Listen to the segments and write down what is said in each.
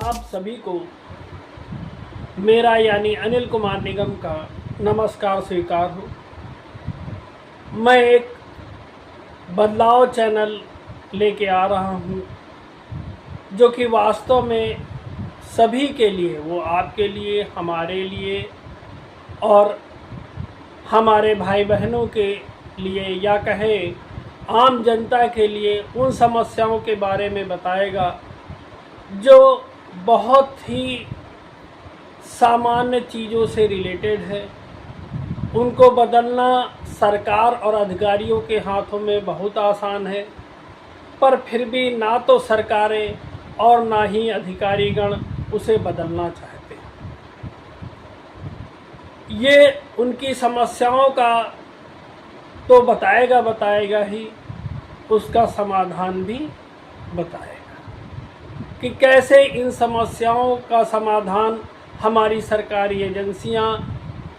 आप सभी को मेरा यानी अनिल कुमार निगम का नमस्कार स्वीकार हो। मैं एक बदलाव चैनल लेके आ रहा हूँ जो कि वास्तव में सभी के लिए, वो आपके लिए, हमारे लिए और हमारे भाई बहनों के लिए या कहें आम जनता के लिए उन समस्याओं के बारे में बताएगा जो बहुत ही सामान्य चीज़ों से रिलेटेड है। उनको बदलना सरकार और अधिकारियों के हाथों में बहुत आसान है, पर फिर भी ना तो सरकारें और ना ही अधिकारीगण उसे बदलना चाहते हैं। ये उनकी समस्याओं का तो बताएगा ही, उसका समाधान भी बताएगा कि कैसे इन समस्याओं का समाधान हमारी सरकारी एजेंसियां,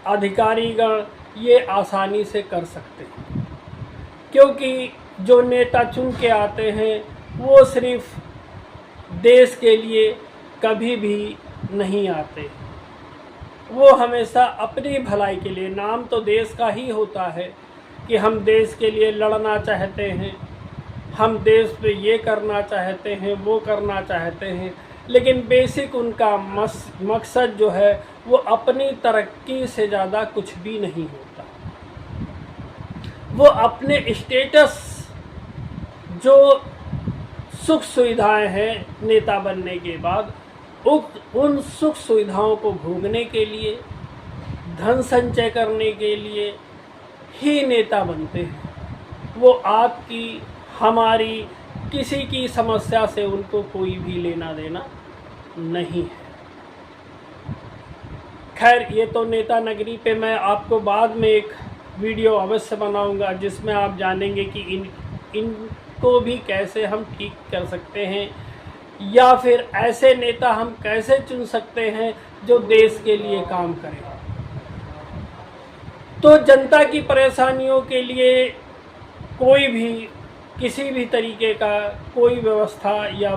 अधिकारीगण ये आसानी से कर सकते हैं। क्योंकि जो नेता चुन के आते हैं वो सिर्फ देश के लिए कभी भी नहीं आते, वो हमेशा अपनी भलाई के लिए। नाम तो देश का ही होता है कि हम देश के लिए लड़ना चाहते हैं, हम देश पे ये करना चाहते हैं, वो करना चाहते हैं, लेकिन बेसिक उनका मकसद जो है वो अपनी तरक्की से ज़्यादा कुछ भी नहीं होता। वो अपने स्टेटस, जो सुख सुविधाएं हैं नेता बनने के बाद, उन सुख सुविधाओं को भोगने के लिए, धन संचय करने के लिए ही नेता बनते हैं। वो आपकी, हमारी, किसी की समस्या से उनको कोई भी लेना देना नहीं है। खैर, ये तो नेता नगरी पे मैं आपको बाद में एक वीडियो अवश्य बनाऊंगा जिसमें आप जानेंगे कि इनको भी कैसे हम ठीक कर सकते हैं, या फिर ऐसे नेता हम कैसे चुन सकते हैं जो देश के लिए काम करें। तो जनता की परेशानियों के लिए कोई भी, किसी भी तरीके का कोई व्यवस्था या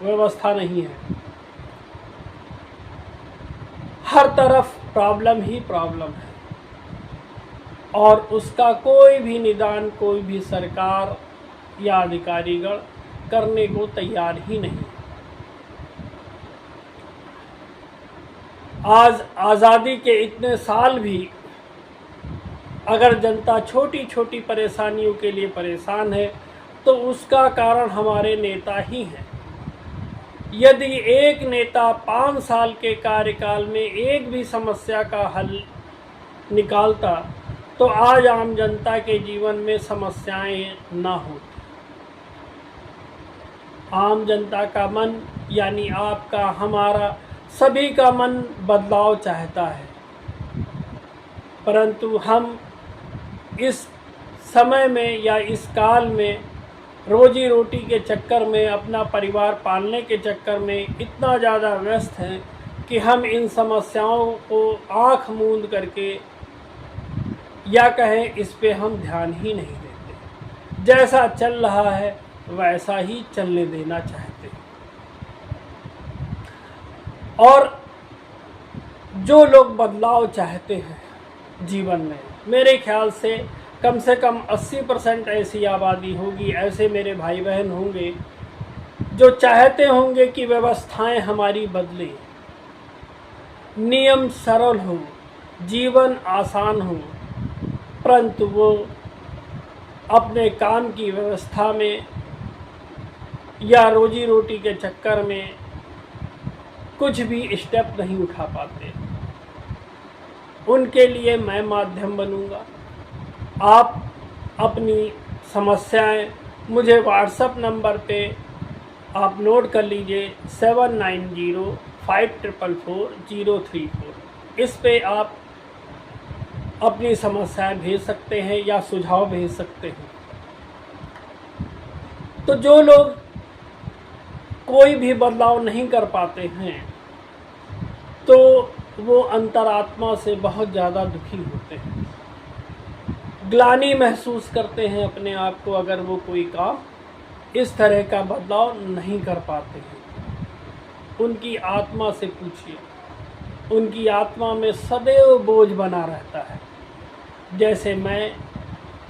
व्यवस्था नहीं है। हर तरफ प्रॉब्लम ही प्रॉब्लम है और उसका कोई भी निदान कोई भी सरकार या अधिकारीगण करने को तैयार ही नहीं। आज आज़ादी के इतने साल भी अगर जनता छोटी छोटी परेशानियों के लिए परेशान है तो उसका कारण हमारे नेता ही हैं। यदि एक नेता 5 साल के कार्यकाल में एक भी समस्या का हल निकालता तो आज आम जनता के जीवन में समस्याएं ना होती। आम जनता का मन, यानी आपका, हमारा, सभी का मन बदलाव चाहता है, परंतु हम इस समय में या इस काल में रोजी रोटी के चक्कर में, अपना परिवार पालने के चक्कर में इतना ज़्यादा व्यस्त हैं कि हम इन समस्याओं को आँख मूंद करके, या कहें इस पे हम ध्यान ही नहीं देते। जैसा चल रहा है वैसा ही चलने देना चाहते हैं। और जो लोग बदलाव चाहते हैं जीवन में, मेरे ख्याल से कम 80% ऐसी आबादी होगी, ऐसे मेरे भाई बहन होंगे जो चाहते होंगे कि व्यवस्थाएं हमारी बदलें, नियम सरल हो, जीवन आसान हो, परंतु वो अपने काम की व्यवस्था में या रोजी रोटी के चक्कर में कुछ भी स्टेप नहीं उठा पाते। उनके लिए मैं माध्यम बनूंगा। आप अपनी समस्याएं मुझे व्हाट्सएप नंबर पे आप नोट कर लीजिए, 7905444034। इस पे आप अपनी समस्याएं भेज सकते हैं या सुझाव भेज सकते हैं। तो जो लोग कोई भी बदलाव नहीं कर पाते हैं तो वो अंतरात्मा से बहुत ज़्यादा दुखी होते हैं, ग्लानि महसूस करते हैं अपने आप को, अगर वो कोई काम इस तरह का बदलाव नहीं कर पाते हैं। उनकी आत्मा से पूछिए, उनकी आत्मा में सदैव बोझ बना रहता है। जैसे मैं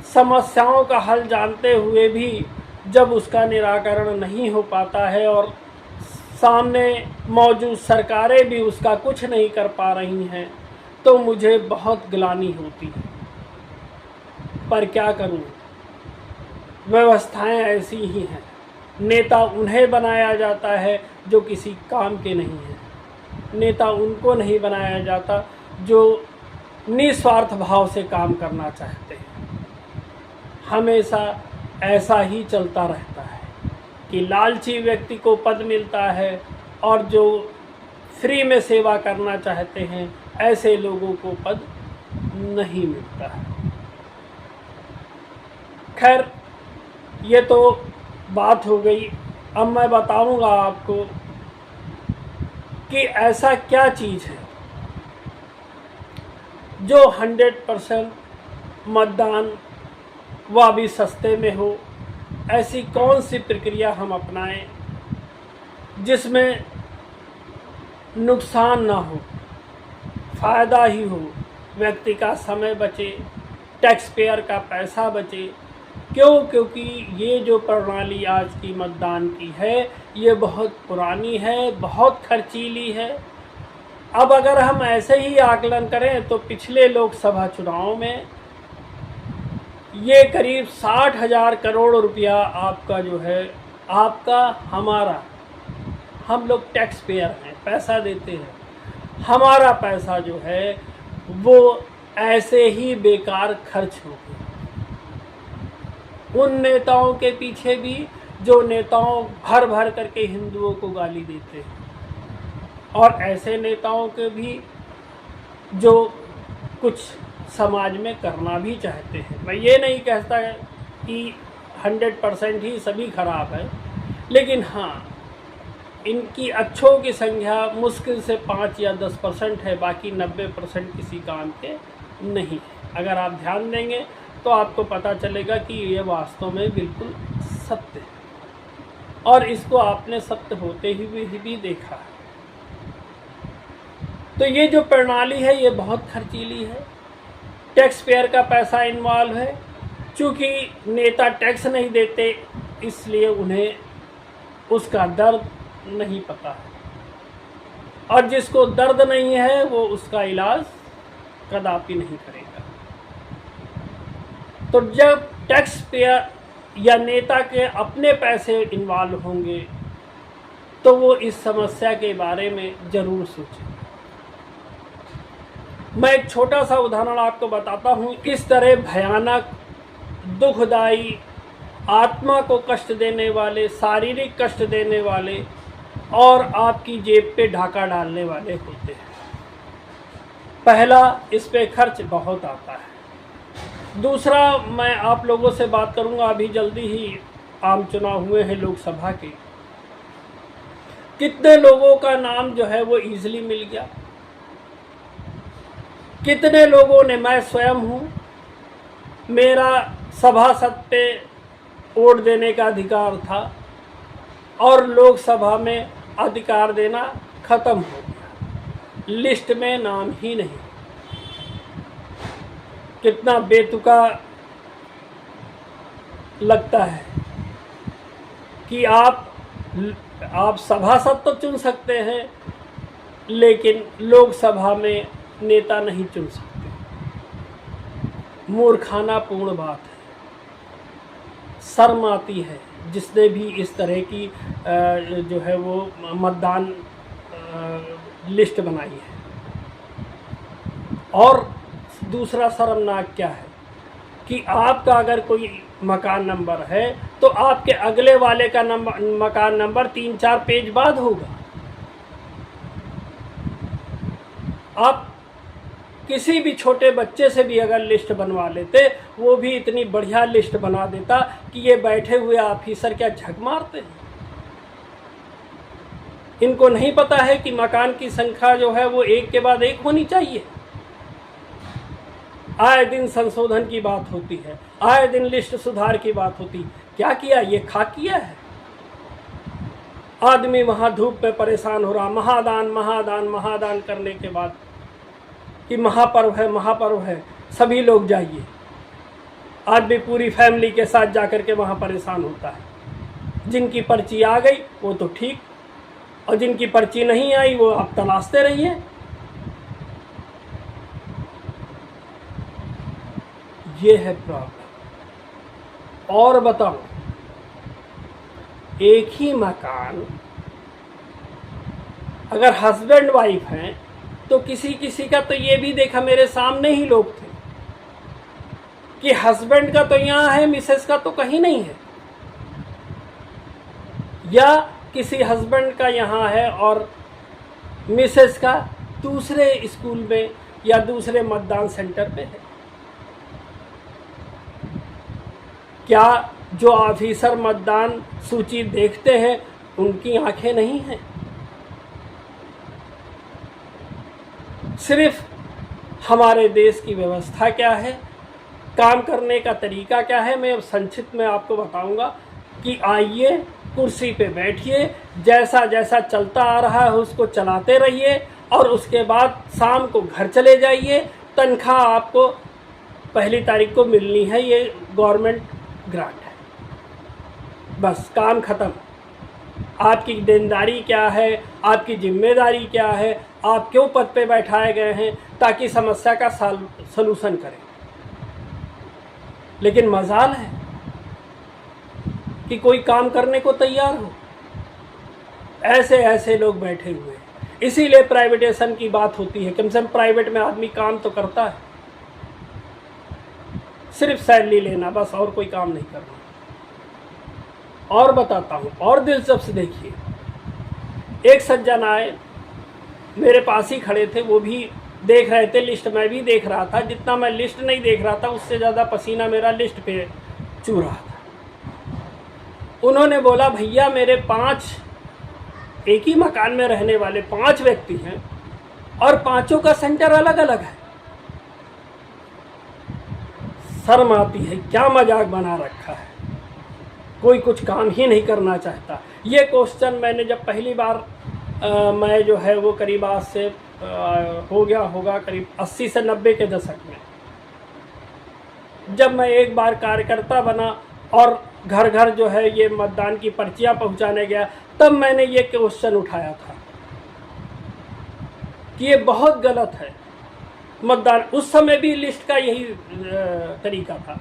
समस्याओं का हल जानते हुए भी जब उसका निराकरण नहीं हो पाता है और सामने मौजूद सरकारें भी उसका कुछ नहीं कर पा रही हैं, तो मुझे बहुत ग्लानि होती है। पर क्या करूं, व्यवस्थाएं ऐसी ही हैं। नेता उन्हें बनाया जाता है जो किसी काम के नहीं हैं। नेता उनको नहीं बनाया जाता जो निस्वार्थ भाव से काम करना चाहते हैं। हमेशा ऐसा ही चलता रहता है कि लालची व्यक्ति को पद मिलता है और जो फ्री में सेवा करना चाहते हैं ऐसे लोगों को पद नहीं मिलता है। खैर, ये तो बात हो गई। अब मैं बताऊंगा आपको कि ऐसा क्या चीज़ है जो 100% मतदान वह भी सस्ते में हो। ऐसी कौन सी प्रक्रिया हम अपनाएं जिसमें नुकसान ना हो, फ़ायदा ही हो, व्यक्ति का समय बचे, टैक्स पेयर का पैसा बचे। क्योंकि ये जो प्रणाली आज की मतदान की है ये बहुत पुरानी है, बहुत खर्चीली है। अब अगर हम ऐसे ही आकलन करें तो पिछले लोकसभा चुनाव में ये करीब 60,000 करोड़ रुपया आपका जो है, आपका हमारा, हम लोग टैक्स पेयर हैं, पैसा देते हैं, हमारा पैसा जो है वो ऐसे ही बेकार खर्च हो गया। उन नेताओं के पीछे भी जो नेताओं भर भर करके हिंदुओं को गाली देते हैं, और ऐसे नेताओं के भी जो कुछ समाज में करना भी चाहते हैं। मैं ये नहीं कहता कि 100% ही सभी खराब है, लेकिन हाँ, इनकी अच्छों की संख्या मुश्किल से 5 या 10% है, बाकी 90% किसी काम के नहीं। अगर आप ध्यान देंगे तो आपको पता चलेगा कि ये वास्तव में बिल्कुल सत्य है, और इसको आपने सत्य होते ही भी देखा है। तो ये जो प्रणाली है ये बहुत खर्चीली है, टैक्स पेयर का पैसा इन्वॉल्व है। चूँकि नेता टैक्स नहीं देते इसलिए उन्हें उसका दर्द नहीं पता है, और जिसको दर्द नहीं है वो उसका इलाज कदापि नहीं करेगा। तो जब टैक्स पेयर या नेता के अपने पैसे इन्वॉल्व होंगे तो वो इस समस्या के बारे में ज़रूर सोचें। मैं एक छोटा सा उदाहरण आपको बताता हूँ। इस तरह भयानक, दुखदाई, आत्मा को कष्ट देने वाले, शारीरिक कष्ट देने वाले और आपकी जेब पे ढाका डालने वाले होते हैं। पहला, इस पे खर्च बहुत आता है। दूसरा, मैं आप लोगों से बात करूंगा, अभी जल्दी ही आम चुनाव हुए हैं लोकसभा के, कितने लोगों का नाम जो है वो इजीली मिल गया, कितने लोगों ने, मैं स्वयं हूँ, मेरा सभासद पे वोट देने का अधिकार था और लोकसभा में अधिकार देना खत्म हो गया, लिस्ट में नाम ही नहीं। कितना बेतुका लगता है कि आप सभासद तो चुन सकते हैं लेकिन लोकसभा में नेता नहीं चुन सकते। मूर्खानापूर्ण बात है, शर्म आती है जिसने भी इस तरह की जो है वो मतदान लिस्ट बनाई है। और दूसरा शर्मनाक क्या है कि आपका अगर कोई मकान नंबर है तो आपके अगले वाले का मकान नंबर 3-4 पेज बाद होगा। आप किसी भी छोटे बच्चे से भी अगर लिस्ट बनवा लेते, वो भी इतनी बढ़िया लिस्ट बना देता कि ये बैठे हुए ऑफिसर क्या झक मारते हैं। इनको नहीं पता है कि मकान की संख्या जो है वो एक के बाद एक होनी चाहिए। आए दिन संशोधन की बात होती है, आए दिन लिस्ट सुधार की बात होती। क्या किया? ये खाक किया है। आदमी वहाँ धूप में परेशान हो रहा, महादान महादान महादान करने के बाद कि महापर्व है सभी लोग जाइए। आदमी पूरी फैमिली के साथ जाकर के वहाँ परेशान होता है। जिनकी पर्ची आ गई वो तो ठीक, और जिनकी पर्ची नहीं आई वो आप तलाशते रहिए। ये है प्रॉब्लम। और बताओ, एक ही मकान अगर हस्बैंड वाइफ हैं तो किसी किसी का तो ये भी देखा, मेरे सामने ही लोग थे कि हस्बैंड का तो यहाँ है, मिसेस का तो कहीं नहीं है, या किसी हस्बैंड का यहाँ है और मिसेस का दूसरे स्कूल में या दूसरे मतदान सेंटर पे है। क्या जो ऑफिसर मतदान सूची देखते हैं उनकी आंखें नहीं हैं? सिर्फ हमारे देश की व्यवस्था क्या है, काम करने का तरीका क्या है, मैं संक्षिप्त में आपको बताऊंगा कि आइए कुर्सी पे बैठिए, जैसा जैसा चलता आ रहा है उसको चलाते रहिए, और उसके बाद शाम को घर चले जाइए। तनख्वाह आपको 1 तारीख को मिलनी है, ये गवर्नमेंट ग्रांट है। बस काम खत्म। आपकी देनदारी क्या है, आपकी जिम्मेदारी क्या है, आप क्यों पद पे बैठाए गए हैं, ताकि समस्या का सलूशन करें। लेकिन मजाल है कि कोई काम करने को तैयार हो, ऐसे ऐसे लोग बैठे हुए हैं। इसीलिए प्राइवेटेशन की बात होती है। कम से कम प्राइवेट में आदमी काम तो करता है, सिर्फ सैलरी लेना बस, और कोई काम नहीं करना। और बताता हूँ, और दिलचस्प देखिए, एक सज्जन आए, मेरे पास ही खड़े थे, वो भी देख रहे थे लिस्ट, मैं भी देख रहा था। जितना मैं लिस्ट नहीं देख रहा था उससे ज़्यादा पसीना मेरा लिस्ट पे चू रहा था। उन्होंने बोला, भैया मेरे 5 एक ही मकान में रहने वाले 5 व्यक्ति हैं और 5 का सेंटर अलग अलग है। शर्म आती है, क्या मजाक बना रखा है, कोई कुछ काम ही नहीं करना चाहता। ये क्वेश्चन मैंने जब पहली बार मैं जो है वो करीब आज से हो गया होगा करीब 80 से 90 के दशक में, जब मैं एक बार कार्यकर्ता बना और घर घर जो है ये मतदान की पर्चियां पहुंचाने गया, तब मैंने ये क्वेश्चन उठाया था कि ये बहुत गलत है मतदान। उस समय भी लिस्ट का यही तरीका था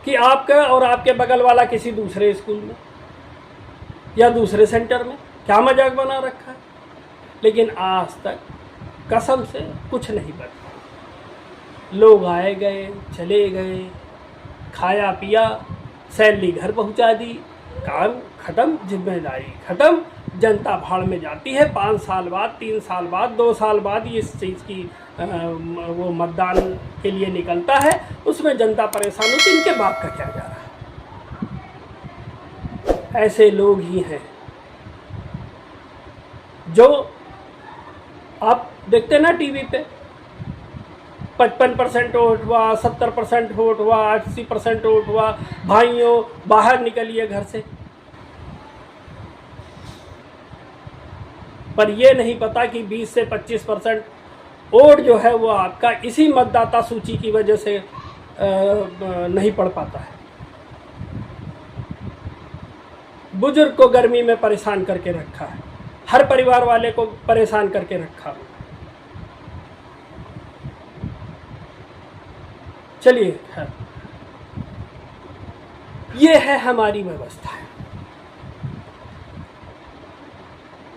कि आपका और आपके बगल वाला किसी दूसरे स्कूल में या दूसरे सेंटर में, क्या मजाक बना रखा है। लेकिन आज तक कसम से कुछ नहीं बना। लोग आए गए चले गए, खाया पिया, सैलरी घर पहुंचा दी, काम खत्म, जिम्मेदारी खत्म, जनता भाड़ में जाती है। 5 साल बाद, 3 साल बाद, 2 साल बाद ये इस चीज़ की वो मतदान के लिए निकलता है, उसमें जनता परेशान होती है। इनके बाप का क्या जा रहा है। ऐसे लोग ही हैं जो आप देखते ना टीवी पे, 55% वोट हुआ, 70% वोट हुआ, 80% वोट हुआ, भाइयों बाहर निकलिए घर से। पर यह नहीं पता कि 20 से 25% वोट जो है वो आपका इसी मतदाता सूची की वजह से नहीं पड़ पाता है। बुजुर्ग को गर्मी में परेशान करके रखा है, हर परिवार वाले को परेशान करके रखा। चलिए, ये है हमारी व्यवस्था।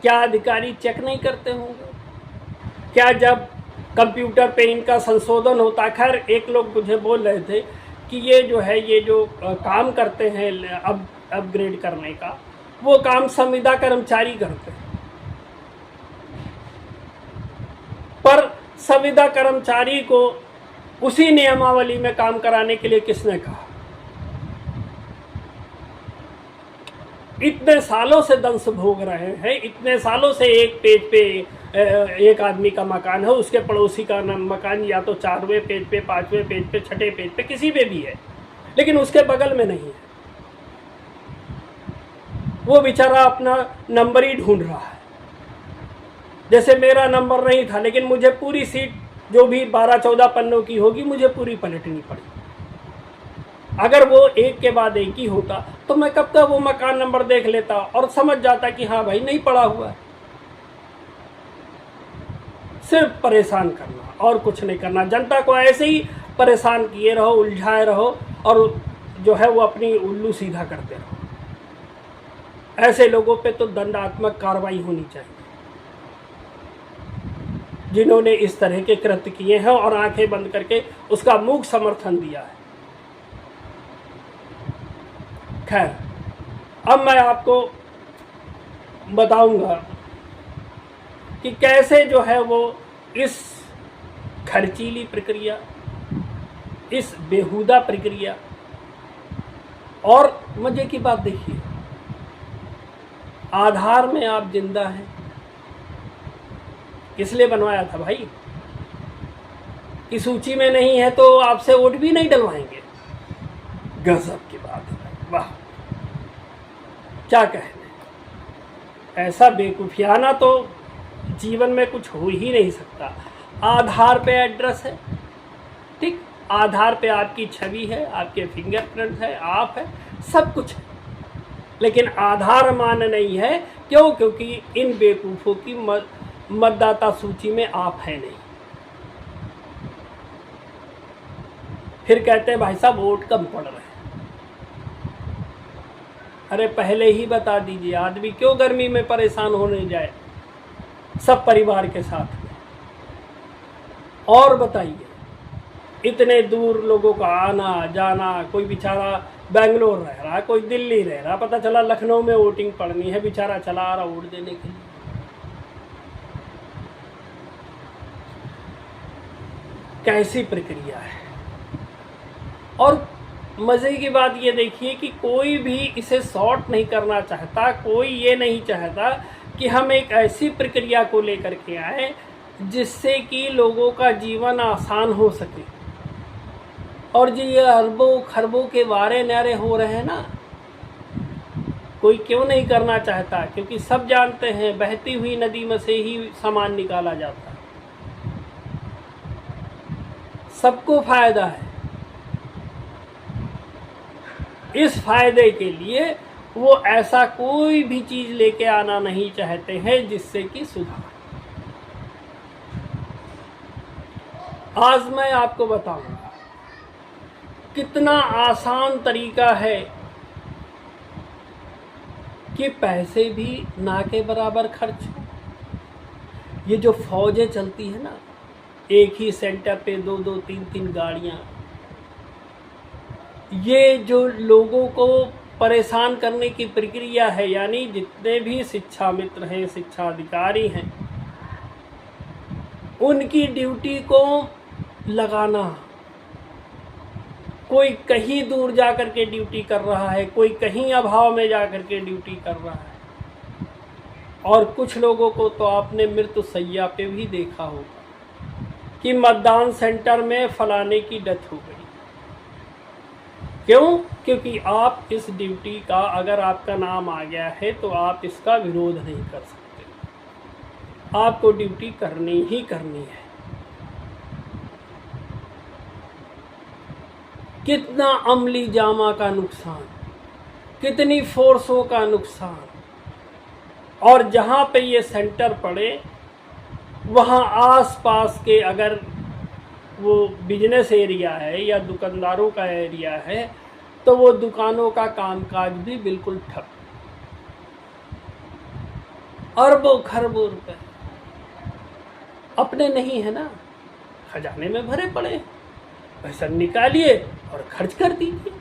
क्या अधिकारी चेक नहीं करते होंगे? क्या जब कंप्यूटर पे इनका संशोधन होता, खैर एक लोग मुझे बोल रहे थे कि ये जो है ये जो काम करते हैं अब अपग्रेड करने का, वो काम संविदा कर्मचारी करते हैं। पर संविदा कर्मचारी को उसी नियमावली में काम कराने के लिए किसने कहा? इतने सालों से दंश भोग रहे हैं, इतने सालों से एक पेज पे एक आदमी का मकान है, उसके पड़ोसी का मकान या तो 4वें पेज पे, 5वें पेज पे, 6ठे पेज पे, किसी पे भी है, लेकिन उसके बगल में नहीं है। वो बेचारा अपना नंबर ही ढूंढ रहा है। जैसे मेरा नंबर नहीं था, लेकिन मुझे पूरी सीट जो भी 12-14 पन्नों की होगी मुझे पूरी पलटनी पड़ी। अगर वो एक के बाद एक ही होता तो मैं कब तक वो मकान नंबर देख लेता और समझ जाता कि हाँ भाई नहीं पड़ा हुआ है। सिर्फ परेशान करना और कुछ नहीं करना। जनता को ऐसे ही परेशान किए रहो, उलझाए रहो और जो है वो अपनी उल्लू सीधा करते रहो। ऐसे लोगों पे तो दंडात्मक कार्रवाई होनी चाहिए जिन्होंने इस तरह के कृत्य किए हैं और आंखें बंद करके उसका मूक समर्थन दिया है। खैर, अब मैं आपको बताऊंगा कि कैसे जो है वो इस खर्चीली प्रक्रिया, इस बेहुदा प्रक्रिया, और मजे की बात देखिए, आधार में आप जिंदा हैं। किस लिए बनवाया था भाई? कि सूची में नहीं है तो आपसे वोट भी नहीं डलवाएंगे। गजब की बात है भाई, वाह क्या कहने। ऐसा बेवकूफियाना तो जीवन में कुछ हो ही नहीं सकता। आधार पे एड्रेस है, ठीक, आधार पे आपकी छवि है, आपके फिंगरप्रिंट है, आप है, सब कुछ है, लेकिन आधार मान्य नहीं है। क्यों? क्योंकि इन बेवकूफ़ों की मतदाता सूची में आप है नहीं। फिर कहते हैं भाई साहब वोट कम पड़ रहे हैं। अरे पहले ही बता दीजिए, आदमी क्यों गर्मी में परेशान होने जाए सब परिवार के साथ में। और बताइए, इतने दूर लोगों का आना जाना, कोई बेचारा बेंगलोर रह रहा, कोई दिल्ली रह रहा, पता चला लखनऊ में वोटिंग पड़नी है, बेचारा चला आ रहा वोट देने के लिए। कैसी प्रक्रिया है। और मज़े की बात ये देखिए कि कोई भी इसे शॉर्ट नहीं करना चाहता, कोई ये नहीं चाहता कि हम एक ऐसी प्रक्रिया को लेकर के आए जिससे कि लोगों का जीवन आसान हो सके। और जो ये अरबों खरबों के वारे नारे हो रहे हैं ना, कोई क्यों नहीं करना चाहता? क्योंकि सब जानते हैं बहती हुई नदी में से ही सामान निकाला जाता है, सबको फायदा है। इस फायदे के लिए वो ऐसा कोई भी चीज लेके आना नहीं चाहते हैं जिससे कि सुधार। आज मैं आपको बताऊंगा कितना आसान तरीका है कि पैसे भी ना के बराबर खर्च हो। ये जो फौजें चलती है ना, एक ही सेंटर पे 2-2, 3-3 गाड़ियां, ये जो लोगों को परेशान करने की प्रक्रिया है, यानी जितने भी शिक्षा मित्र हैं, शिक्षा अधिकारी हैं, उनकी ड्यूटी को लगाना। कोई कहीं दूर जा कर के ड्यूटी कर रहा है, कोई कहीं अभाव में जा कर के ड्यूटी कर रहा है, और कुछ लोगों को तो आपने मृत्यु शैया पे भी देखा होगा कि मतदान सेंटर में फलाने की डेथ हो गई। क्यों? क्योंकि आप इस ड्यूटी का, अगर आपका नाम आ गया है तो आप इसका विरोध नहीं कर सकते, आपको ड्यूटी करनी ही करनी है। कितना अमली जामा का नुकसान, कितनी फोर्सों का नुकसान। और जहाँ पे ये सेंटर पड़े वहाँ आसपास के, अगर वो बिजनेस एरिया है या दुकानदारों का एरिया है, तो वो दुकानों का कामकाज भी बिल्कुल ठप। अरबों खरबों रुपए अपने नहीं है ना, खजाने में भरे पड़े, पैसा निकालिए और खर्च कर दीजिए।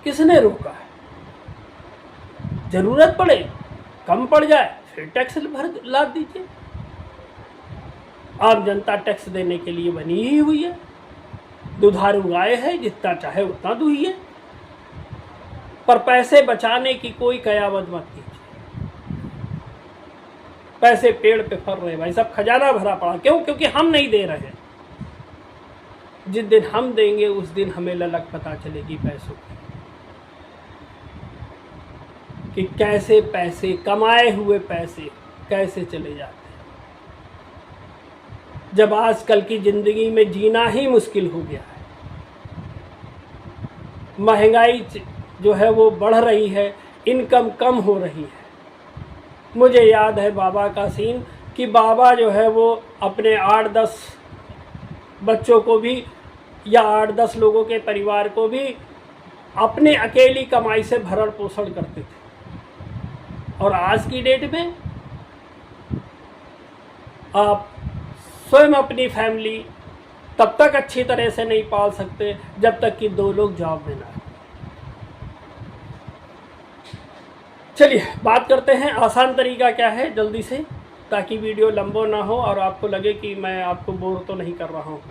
किसने रोका है? जरूरत पड़े, कम पड़ जाए, फिर टैक्स भर लाद दीजिए। आम जनता टैक्स देने के लिए बनी ही हुई है, दुधारू गाय है, जितना चाहे उतना दुहिए, पर पैसे बचाने की कोई कयामत मत कीजिए। पैसे पेड़ पे फर रहे भाई, सब खजाना भरा पड़ा। क्यों? क्योंकि हम नहीं दे रहे। जिस दिन हम देंगे उस दिन हमें ललक पता चलेगी पैसों की। कि कैसे पैसे, कमाए हुए पैसे कैसे चले जाते हैं, जब आजकल की ज़िंदगी में जीना ही मुश्किल हो गया है। महंगाई जो है वो बढ़ रही है, इनकम कम हो रही है। मुझे याद है बाबा का सीन कि बाबा जो है वो अपने 8-10 बच्चों को भी या 8-10 लोगों के परिवार को भी अपने अकेली कमाई से भरण पोषण करते थे। और आज की डेट में आप स्वयं अपनी फैमिली तब तक अच्छी तरह से नहीं पाल सकते जब तक कि 2 लोग जॉब में ना आए। चलिए बात करते हैं आसान तरीका क्या है जल्दी से, ताकि वीडियो लंबा ना हो और आपको लगे कि मैं आपको बोर तो नहीं कर रहा हूँ।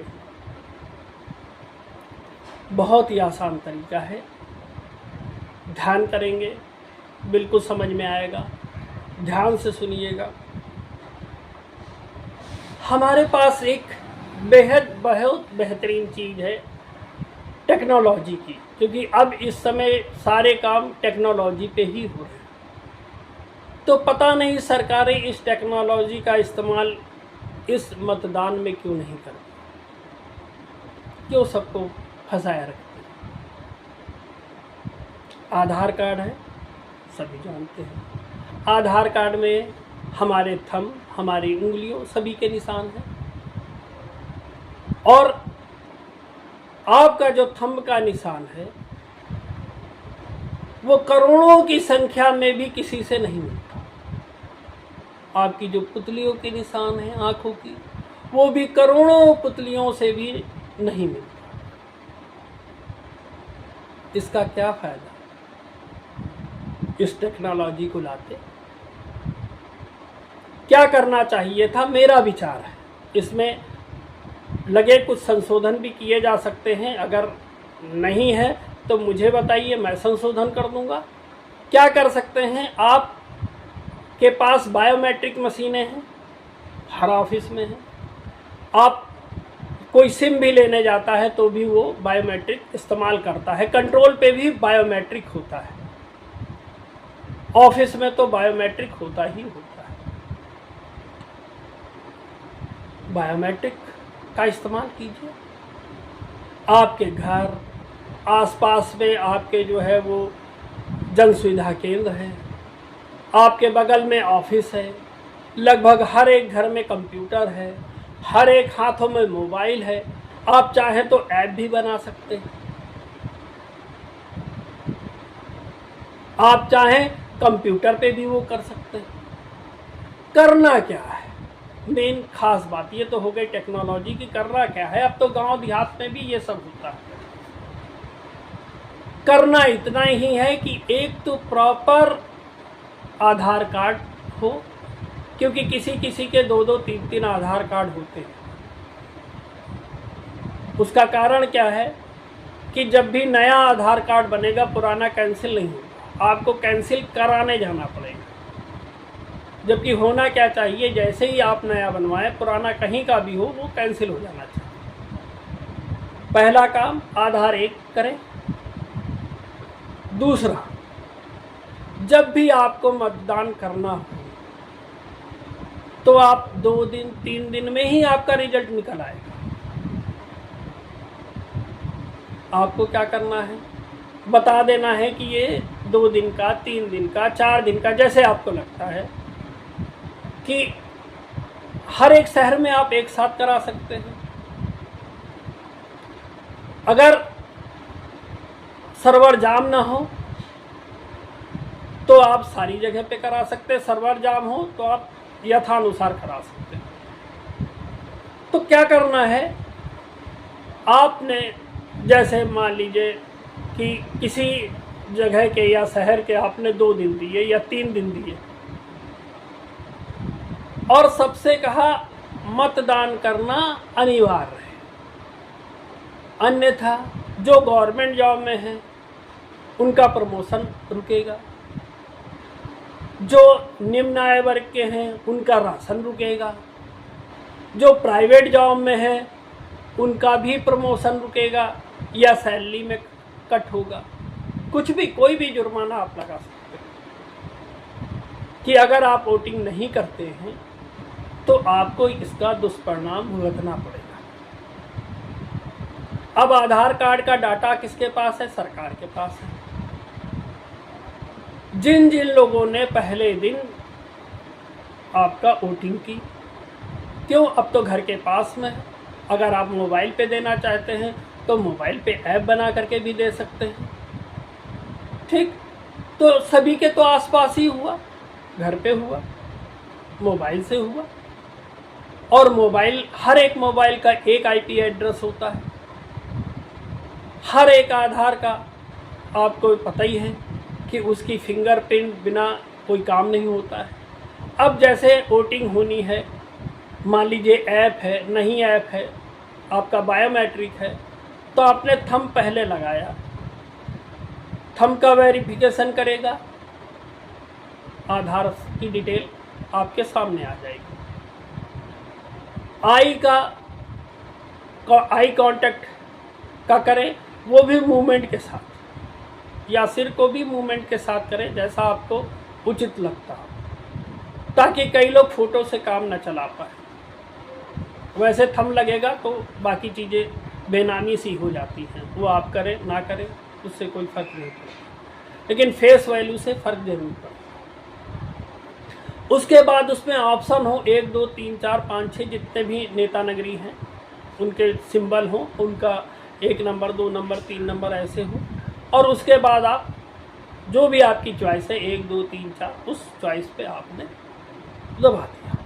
बहुत ही आसान तरीका है, ध्यान करेंगे बिल्कुल समझ में आएगा, ध्यान से सुनिएगा। हमारे पास एक बहुत बेहतरीन चीज़ है टेक्नोलॉजी की, क्योंकि अब इस समय सारे काम टेक्नोलॉजी पे ही हो रहे हैं। तो पता नहीं सरकारें इस टेक्नोलॉजी का इस्तेमाल इस मतदान में क्यों नहीं करती, क्यों सबको फंसाया रखती। आधार कार्ड है, सभी जानते हैं। आधार कार्ड में हमारे थंब, हमारी उंगलियों सभी के निशान हैं, और आपका जो थंब का निशान है वो करोड़ों की संख्या में भी किसी से नहीं मिलता। आपकी जो पुतलियों के निशान हैं आँखों की, वो भी करोड़ों पुतलियों से भी नहीं मिलता। इसका क्या फायदा इस टेक्नोलॉजी को लाते? क्या करना चाहिए था, मेरा विचार है। इसमें लगे कुछ संशोधन भी किए जा सकते हैं, अगर नहीं है तो मुझे बताइए, मैं संशोधन कर दूंगा। क्या कर सकते हैं, आप के पास बायोमेट्रिक मशीनें हैं, हर ऑफिस में है। आप कोई सिम भी लेने जाता है तो भी वो बायोमेट्रिक इस्तेमाल करता है, कंट्रोल पे भी बायोमेट्रिक होता है, ऑफिस में तो बायोमेट्रिक होता ही होता है। बायोमेट्रिक का इस्तेमाल कीजिए। आपके घर आसपास में आपके जो है वो जन सुविधा केंद्र है, आपके बगल में ऑफिस है, लगभग हर एक घर में कंप्यूटर है, हर एक हाथों में मोबाइल है। आप चाहें तो ऐप भी बना सकते हैं, आप चाहें कंप्यूटर पे भी वो कर सकते हैं। करना क्या है, मेन खास बात ये तो हो गई टेक्नोलॉजी की। करना क्या है, अब तो गांव देहात में भी ये सब होता है। करना इतना ही है कि एक तो प्रॉपर आधार कार्ड हो, क्योंकि किसी किसी के 2-2, 3-3 आधार कार्ड होते हैं। उसका कारण क्या है कि जब भी नया आधार कार्ड बनेगा पुराना कैंसिल नहीं होगा, आपको कैंसिल कराने जाना पड़ेगा। जबकि होना क्या चाहिए, जैसे ही आप नया बनवाएं, पुराना कहीं का भी हो वो कैंसिल हो जाना चाहिए। पहला काम आधार एक करें। दूसरा, जब भी आपको मतदान करना हो तो आप 2 दिन 3 दिन में ही आपका रिजल्ट निकल आएगा। आपको क्या करना है, बता देना है कि ये 2 दिन का, 3 दिन का, 4 दिन का, जैसे आपको लगता है कि हर एक शहर में आप एक साथ करा सकते हैं। अगर सर्वर जाम ना हो तो आप सारी जगह पे करा सकते हैं, सर्वर जाम हो तो आप यथानुसार करा सकते हैं। तो क्या करना है, आपने जैसे मान लीजिए कि किसी जगह के या शहर के आपने 2 दिन दिए या 3 दिन दिए, और सबसे कहा मतदान करना अनिवार्य है, अन्यथा जो गवर्नमेंट जॉब में है उनका प्रमोशन रुकेगा, जो निम्न आय वर्ग के हैं उनका राशन रुकेगा, जो प्राइवेट जॉब में है उनका भी प्रमोशन रुकेगा या सैलरी में कट होगा। कुछ भी, कोई भी जुर्माना आप लगा सकते हैं। कि अगर आप वोटिंग नहीं करते हैं तो आपको इसका दुष्परिणाम भुगतना पड़ेगा। अब आधार कार्ड का डाटा किसके पास है? सरकार के पास है। जिन जिन लोगों ने पहले दिन आपका वोटिंग की, क्यों, अब तो घर के पास में है। अगर आप मोबाइल पे देना चाहते हैं तो मोबाइल पे ऐप बना करके भी दे सकते हैं। ठीक, तो सभी के तो आसपास ही हुआ, घर पे हुआ, मोबाइल से हुआ। और मोबाइल, हर एक मोबाइल का एक आईपी एड्रेस होता है, हर एक आधार का आपको पता ही है कि उसकी फिंगरप्रिंट बिना कोई काम नहीं होता है। अब जैसे वोटिंग होनी है, मान लीजिए ऐप है, नहीं ऐप है, आपका बायोमेट्रिक है, तो आपने थंब पहले लगाया, थंब का वेरिफिकेशन करेगा, आधार की डिटेल आपके सामने आ जाएगी। आई कांटेक्ट का करें, वो भी मूवमेंट के साथ, या सिर को भी मूवमेंट के साथ करें जैसा आपको उचित लगता हो, ताकि कई लोग फोटो से काम न चला पाए। वैसे थंब लगेगा तो बाकी चीज़ें बेनामी सी हो जाती हैं, वो आप करें ना करें उससे कोई फ़र्क नहीं पड़ता, लेकिन फेस वैल्यू से फ़र्क जरूर पड़ता। उसके बाद उसमें ऑप्शन हो 1 2 3 4 5 6 जितने भी नेता नगरी हैं उनके सिंबल हो, उनका 1 नंबर 2 नंबर 3 नंबर ऐसे हो, और उसके बाद आप जो भी आपकी चॉइस है 1 2 3 4 उस चॉइस पे आपने दबा दिया।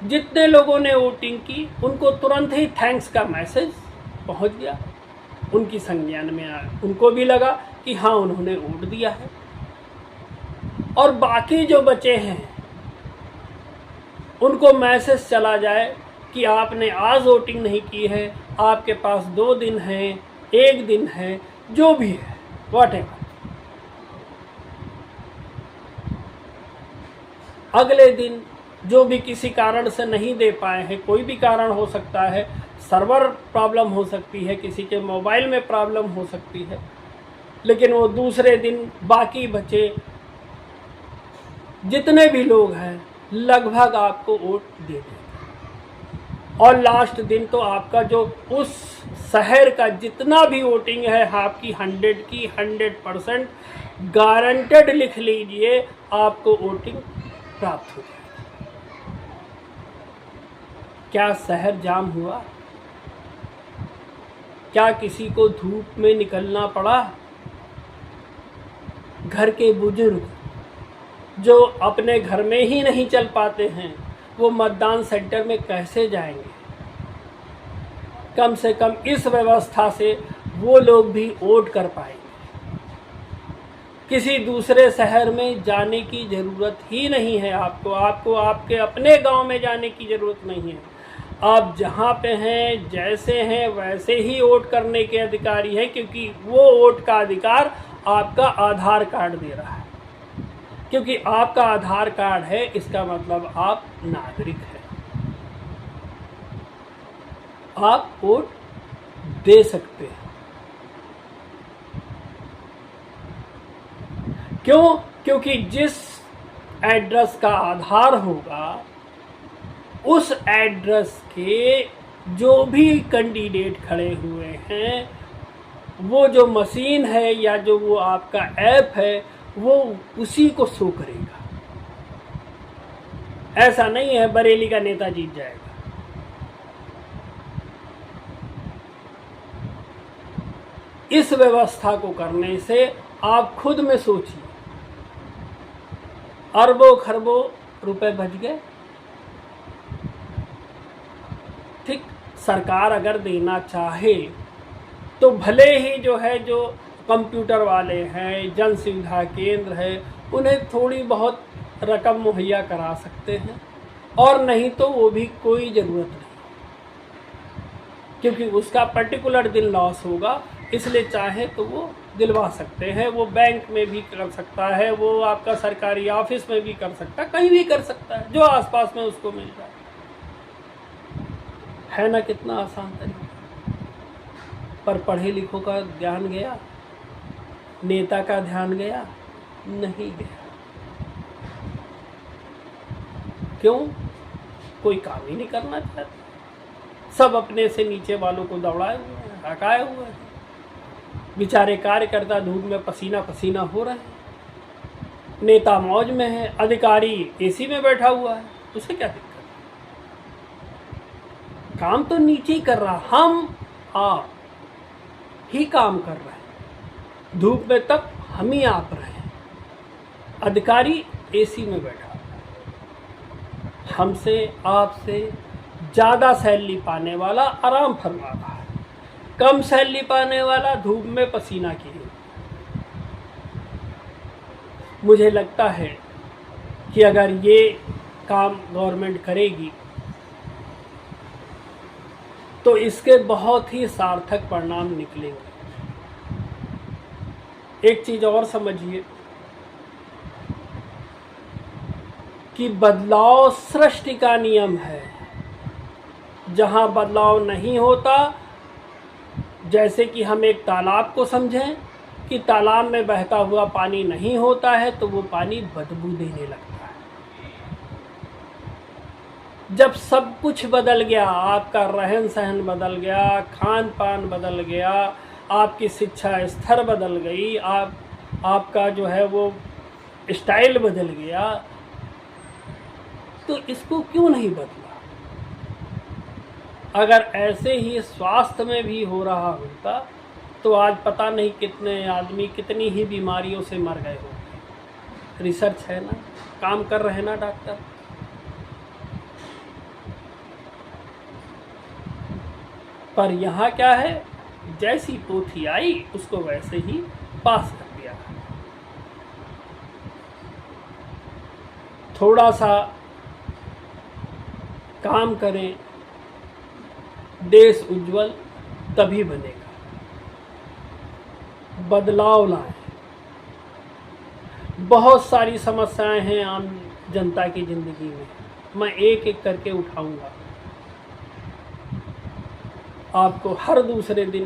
जितने लोगों ने वोटिंग की उनको तुरंत ही थैंक्स का मैसेज पहुंच गया, उनकी संज्ञान में आया, उनको भी लगा कि हाँ उन्होंने वोट दिया है। और बाकी जो बचे हैं उनको मैसेज चला जाए कि आपने आज वोटिंग नहीं की है, आपके पास 2 दिन है, 1 दिन है, जो भी है, व्हाटएवर, अगले दिन जो भी किसी कारण से नहीं दे पाए हैं, कोई भी कारण हो सकता है, सर्वर प्रॉब्लम हो सकती है, किसी के मोबाइल में प्रॉब्लम हो सकती है, लेकिन वो दूसरे दिन बाकी बचे जितने भी लोग हैं लगभग आपको वोट दे देंगे। और लास्ट दिन तो आपका जो उस शहर का जितना भी वोटिंग है आपकी 100 की 100% गारंटेड लिख लीजिए, आपको वोटिंग प्राप्त हो जाएगी। क्या शहर जाम हुआ? क्या किसी को धूप में निकलना पड़ा? घर के बुजुर्ग जो अपने घर में ही नहीं चल पाते हैं वो मतदान सेंटर में कैसे जाएंगे? कम से कम इस व्यवस्था से वो लोग भी वोट कर पाएंगे। किसी दूसरे शहर में जाने की ज़रूरत ही नहीं है आपको आपके अपने गांव में जाने की ज़रूरत नहीं है। आप जहां पे हैं, जैसे हैं, वैसे ही वोट करने के अधिकारी हैं, क्योंकि वो वोट का अधिकार आपका आधार कार्ड दे रहा है। क्योंकि आपका आधार कार्ड है, इसका मतलब आप नागरिक हैं, आप वोट दे सकते हैं। क्यों? क्योंकि जिस एड्रेस का आधार होगा उस एड्रेस के जो भी कैंडिडेट खड़े हुए हैं, वो जो मशीन है या जो वो आपका ऐप है वो उसी को शो करेगा। ऐसा नहीं है बरेली का नेता जीत जाएगा। इस व्यवस्था को करने से आप खुद में सोचिए, अरबों खरबों रुपए बच गए। ठीक, सरकार अगर देना चाहे तो भले ही जो कंप्यूटर वाले हैं, जन सुविधा केंद्र है, उन्हें थोड़ी बहुत रकम मुहैया करा सकते हैं, और नहीं तो वो भी कोई ज़रूरत नहीं, क्योंकि उसका पर्टिकुलर दिन लॉस होगा, इसलिए चाहे तो वो दिलवा सकते हैं। वो बैंक में भी कर सकता है, वो आपका सरकारी ऑफिस में भी कर सकता है, कहीं भी कर सकता है, जो आसपास में उसको मिल जाए। है ना कितना आसान तरीका। पर पढ़े लिखों का ध्यान गया, नेता का ध्यान गया, नहीं गया। क्यों? कोई काम ही नहीं करना चाहता, सब अपने से नीचे वालों को दौड़ाए हुए हैं, हकाए हुए हैं। बेचारे कार्यकर्ता धूप में पसीना पसीना हो रहे हैं, नेता मौज में है, अधिकारी एसी में बैठा हुआ है, उसे क्या दिक्कत? काम तो नीचे ही कर रहा, हम आप ही काम कर रहे हैं, धूप में तक हम ही आप रहे हैं, अधिकारी एसी में बैठा, हमसे आपसे ज़्यादा सैलरी पाने वाला आराम फरमा रहा है, कम सैलरी पाने वाला धूप में पसीना किए। मुझे लगता है कि अगर ये काम गवर्नमेंट करेगी तो इसके बहुत ही सार्थक परिणाम निकलेंगे। एक चीज़ और समझिए कि बदलाव सृष्टि का नियम है। जहाँ बदलाव नहीं होता, जैसे कि हम एक तालाब को समझें कि तालाब में बहता हुआ पानी नहीं होता है तो वो पानी बदबू देने लगता है। जब सब कुछ बदल गया, आपका रहन सहन बदल गया, खान पान बदल गया, आपकी शिक्षा स्तर बदल गई, आपका जो है वो स्टाइल बदल गया, तो इसको क्यों नहीं बदला? अगर ऐसे ही स्वास्थ्य में भी हो रहा होता तो आज पता नहीं कितने आदमी कितनी ही बीमारियों से मर गए होंगे। रिसर्च है ना, काम कर रहे हैं ना डॉक्टर। पर यहाँ क्या है, जैसी पोथी आई उसको वैसे ही पास कर दिया। थोड़ा सा काम करें, देश उज्जवल तभी बनेगा। बदलाव लाएं। बहुत सारी समस्याएं हैं आम जनता की ज़िंदगी में, मैं एक एक करके उठाऊंगा। आपको हर दूसरे दिन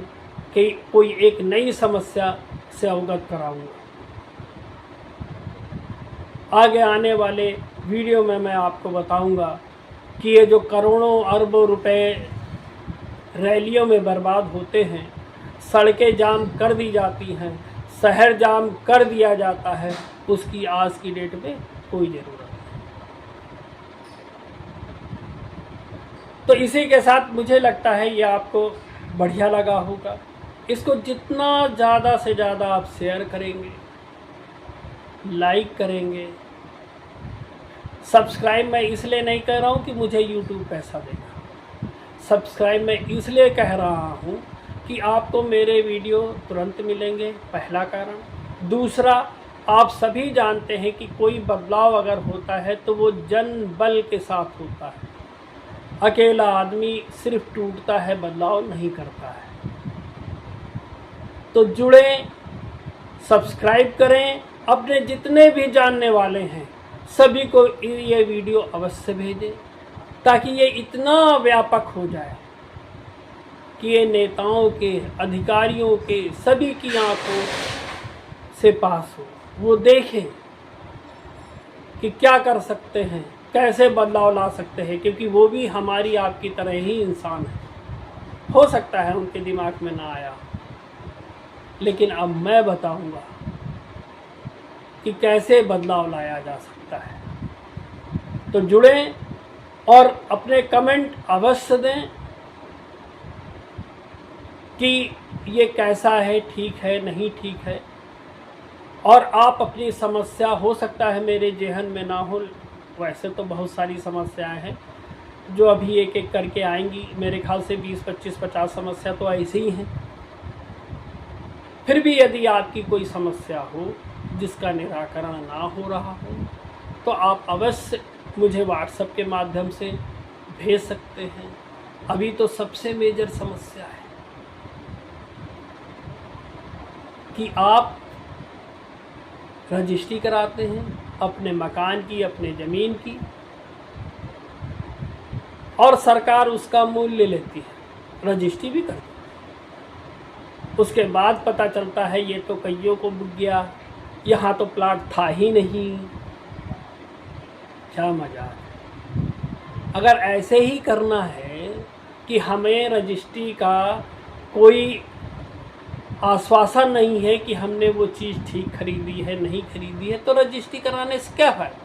की कोई एक नई समस्या से अवगत कराऊंगा। आगे आने वाले वीडियो में मैं आपको बताऊंगा कि ये जो करोड़ों अरबों रुपए रैलियों में बर्बाद होते हैं, सड़कें जाम कर दी जाती हैं, शहर जाम कर दिया जाता है, उसकी आज की डेट में कोई ज़रूरत नहीं। तो इसी के साथ मुझे लगता है ये आपको बढ़िया लगा होगा। इसको जितना ज़्यादा से ज़्यादा आप शेयर करेंगे, लाइक करेंगे, सब्सक्राइब मैं इसलिए नहीं कह रहा हूँ कि मुझे यूट्यूब पैसा देगा, सब्सक्राइब मैं इसलिए कह रहा हूँ कि आपको मेरे वीडियो तुरंत मिलेंगे, पहला कारण। दूसरा, आप सभी जानते हैं कि कोई बदलाव अगर होता है तो वो जन बल के साथ होता है। अकेला आदमी सिर्फ टूटता है, बदलाव नहीं करता है। तो जुड़ें, सब्सक्राइब करें, अपने जितने भी जानने वाले हैं सभी को ये वीडियो अवश्य भेजें, ताकि ये इतना व्यापक हो जाए कि ये नेताओं के, अधिकारियों के, सभी की आंखों से पास हो। वो देखें कि क्या कर सकते हैं, कैसे बदलाव ला सकते हैं, क्योंकि वो भी हमारी आपकी तरह ही इंसान है। हो सकता है उनके दिमाग में ना आया, लेकिन अब मैं बताऊंगा कि कैसे बदलाव लाया जा सकता है। तो जुड़ें और अपने कमेंट अवश्य दें कि ये कैसा है, ठीक है, नहीं ठीक है। और आप अपनी समस्या, हो सकता है मेरे जेहन में ना हो, वैसे तो बहुत सारी समस्याएं हैं जो अभी एक एक करके आएंगी। मेरे ख्याल से 20, 25, 50 समस्या तो ऐसे ही हैं। फिर भी यदि आपकी कोई समस्या हो जिसका निराकरण ना हो रहा हो तो आप अवश्य मुझे व्हाट्सएप के माध्यम से भेज सकते हैं। अभी तो सबसे मेजर समस्या है कि आप रजिस्ट्री कराते हैं अपने मकान की, अपने ज़मीन की, और सरकार उसका मूल्य लेती है, रजिस्ट्री भी करती है। उसके बाद पता चलता है ये तो कईयों को बिक गया, यहाँ तो प्लाट था ही नहीं। क्या मजाक है। अगर ऐसे ही करना है कि हमें रजिस्ट्री का कोई आश्वासन नहीं है कि हमने वो चीज़ ठीक खरीदी है नहीं खरीदी है, तो रजिस्ट्री कराने से क्या फायदा।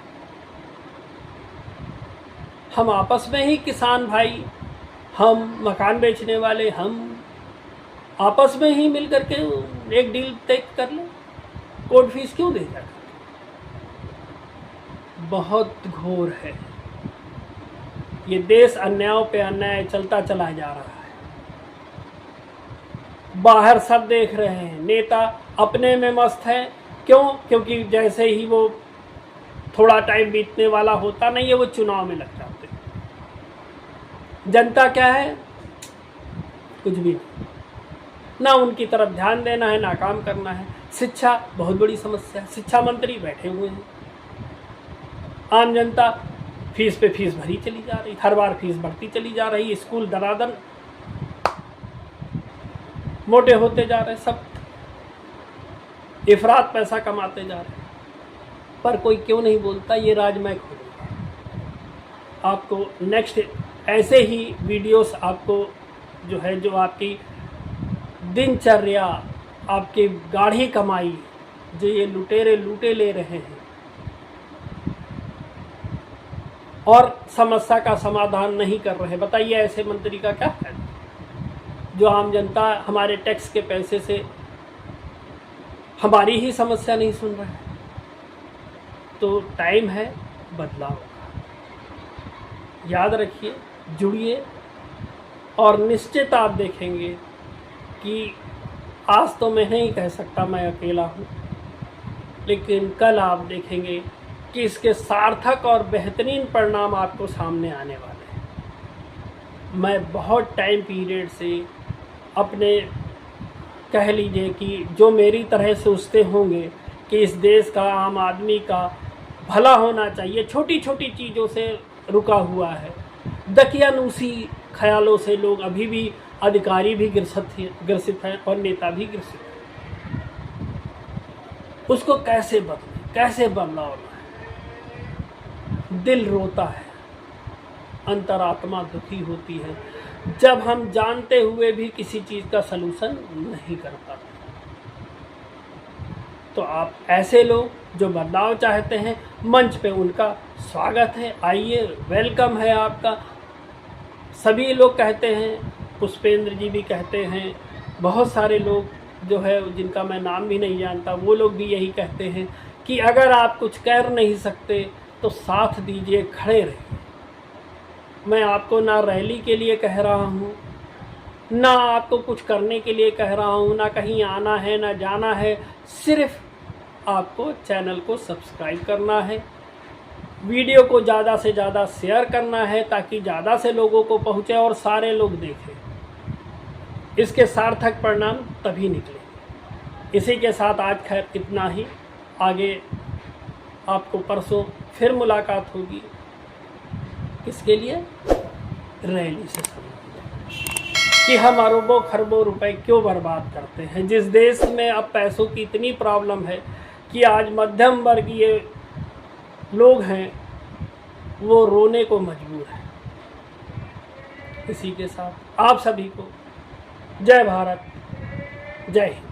हम आपस में ही किसान भाई, हम मकान बेचने वाले, हम आपस में ही मिल करके एक डील तय कर लें। कोर्ट फीस क्यों दे जाता। बहुत घोर है ये देश, अन्यायों पे अन्याय चलता चला जा रहा है। बाहर सब देख रहे हैं, नेता अपने में मस्त है। क्यों? क्योंकि जैसे ही वो थोड़ा टाइम बीतने वाला होता नहीं है, वो चुनाव में लग जाते हैं। जनता क्या है? कुछ भी नहीं। ना उनकी तरफ ध्यान देना है, ना काम करना है। शिक्षा बहुत बड़ी समस्या है, शिक्षा मंत्री बैठे हुए हैं। आम जनता फीस पे फीस भरी चली जा रही, हर बार फीस बढ़ती चली जा रही। स्कूल दनादन मोटे होते जा रहे, सब इफरात पैसा कमाते जा रहे। पर कोई क्यों नहीं बोलता? ये राज मैं खोलूंगा। आपको नेक्स्ट ऐसे ही वीडियोस आपको जो है, जो आपकी दिनचर्या, आपकी गाढ़ी कमाई, जो ये लुटेरे लूटे ले रहे हैं और समस्या का समाधान नहीं कर रहे, बताइए ऐसे मंत्री का क्या फायदा? जो आम जनता हमारे टैक्स के पैसे से हमारी ही समस्या नहीं सुन रहे। तो टाइम है बदलाव का। याद रखिए, जुड़िए और निश्चित आप देखेंगे कि आज तो मैं नहीं कह सकता मैं अकेला हूँ, लेकिन कल आप देखेंगे कि इसके सार्थक और बेहतरीन परिणाम आपको सामने आने वाले हैं। मैं बहुत टाइम पीरियड से अपने कह लीजिए कि जो मेरी तरह सोचते होंगे कि इस देश का, आम आदमी का भला होना चाहिए, छोटी छोटी चीज़ों से रुका हुआ है। दकियानूसी ख्यालों से लोग अभी भी, अधिकारी भी ग्रसित हैं और नेता भी ग्रसित हैं। उसको कैसे बदलें, कैसे बदलाव लाएं? दिल रोता है, अंतरात्मा दुखी होती है जब हम जानते हुए भी किसी चीज़ का सलूशन नहीं कर पाते। तो आप ऐसे लोग जो बदलाव चाहते हैं, मंच पे उनका स्वागत है, आइए, वेलकम है आपका। सभी लोग कहते हैं, पुष्पेंद्र जी भी कहते हैं, बहुत सारे लोग जो है जिनका मैं नाम भी नहीं जानता, वो लोग भी यही कहते हैं कि अगर आप कुछ कर नहीं सकते तो साथ दीजिए, खड़े रहिए। मैं आपको ना रैली के लिए कह रहा हूँ, ना आपको कुछ करने के लिए कह रहा हूँ, ना कहीं आना है ना जाना है। सिर्फ आपको चैनल को सब्सक्राइब करना है, वीडियो को ज़्यादा से ज़्यादा शेयर करना है ताकि ज़्यादा से लोगों को पहुँचे और सारे लोग देखें। इसके सार्थक परिणाम तभी निकलेंगे। इसी के साथ आज खैर इतना ही। आगे आपको परसों फिर मुलाकात होगी। किसके लिए? रैली से कि हम अरबों खरबों रुपए क्यों बर्बाद करते हैं। जिस देश में अब पैसों की इतनी प्रॉब्लम है कि आज मध्यम वर्गीय लोग हैं वो रोने को मजबूर है। इसी के साथ आप सभी को जय भारत, जय हिंद।